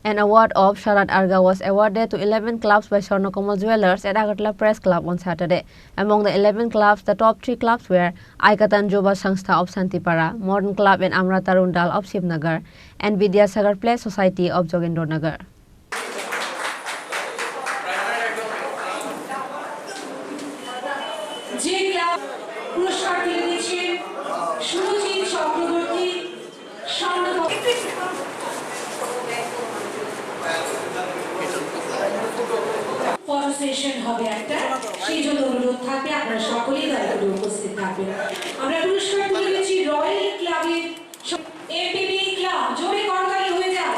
An award of Sharad Arga was awarded to 11 clubs by Swarnakamal Jewellers at Agartala Press Club on Saturday. Among the 11 clubs, the top 3 clubs were Aikatan Juba Sangstha of Santipara, Modern Club and Amrata Rundal of Shivnagar, and Vidyasagar Play Society of Jogendranagar. Photo session হবে একটা সেই জন্য অনুরোধ থাকবে আপনারা সকলেই দয়া করে উপস্থিত থাকবেন আমরা পুরস্কার তুলে দিচ্ছি রয়্যাল ক্লাবের এপিবি ক্লাব জোরে করতালি হয়ে যায়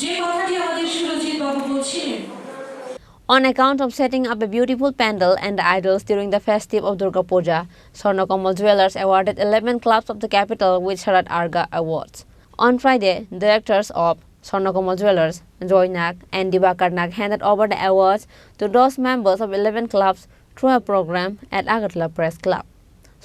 যে কথাটি আমাদের সুরজিৎ বাবু বলছিলেন On account of setting up a beautiful pandal and idols during the festive of Durga Puja, Swarnakamal Jewellers awarded 11 clubs of the capital with Sharad Arga awards. On Friday, directors of Swarnakamal Jewellers, Joy Nag and Dibakar Nag handed over the awards to those members of 11 clubs through a program at Agartala Press Club.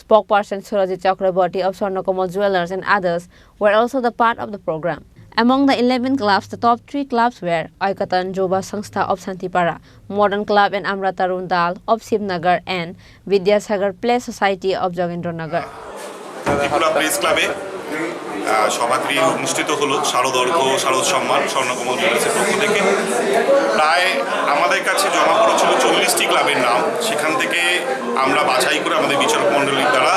Spokesperson Surajit Chakraborty of Swarnakamal Jewellers and others were also the part of the program. Among the 11 clubs, the top 3 clubs were Aikatan Juba Sangstha of Santipara, Modern Club and Amrata Rundal of Shivnagar, and Vidyasagar Play Society of Jogendranagar. Tripura Press Club সভাগৃহে অনুষ্ঠিত হলো শারদ অর্ঘ শারদ সম্মান স্বর্ণকমল জুয়েলার্সের পক্ষ থেকে প্রায় আমাদের কাছে জমা পড়েছিল 40টি ক্লাবের নাম সেখান থেকে আমরা বাছাই করে আমাদের বিচারক মণ্ডলীর দ্বারা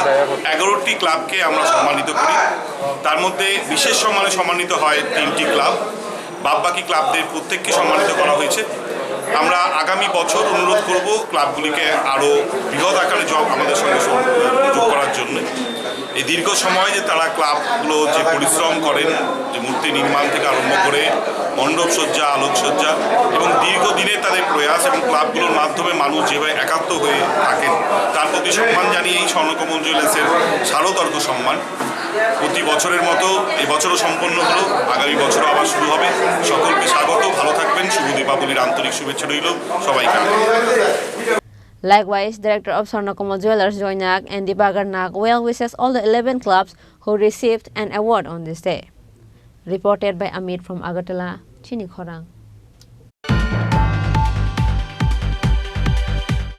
11টি ক্লাবকে আমরা সম্মানিত করি তার মধ্যে বিশেষ সম্মানে সম্মানিত হয় 3টি ক্লাব বাকি ক্লাবদের প্রত্যেককে সম্মানিত করা হয়েছে আমরা আগামী বছর অনুরোধ করব ক্লাবগুলিকে আরও বৃহৎ আকারে আমাদের সঙ্গে যোগ করার জন্য এই দীর্ঘ সময় যে তারা ক্লাবগুলো যে পরিশ্রম করেন যে মূর্তি নির্মাণ থেকে আরম্ভ করে মণ্ডপসজ্জা আলোকসজ্জা এবং দীর্ঘদিনের তাদের প্রয়াস এবং ক্লাবগুলোর মাধ্যমে মানুষ যেভাবে একাত্ম হয়ে থাকেন তার প্রতি সম্মান জানিয়ে এই স্বর্ণকমল জুয়েলার্সের শারদ অর্ঘ সম্মান প্রতি বছরের মতো এবছরও সম্পন্ন হলো আগামী বছরও আবার শুরু হবে সকলকে স্বাগত ভালো থাকবেন শুভ দীপাবলির আন্তরিক শুভেচ্ছা রইল সবাইকে Likewise, Director of Swarnakamal Jewellers Joy Nag and Dibakar Nag well wishes all the 11 clubs who received an award on this day. Reported by Amit from Agartala, Chini Khorang.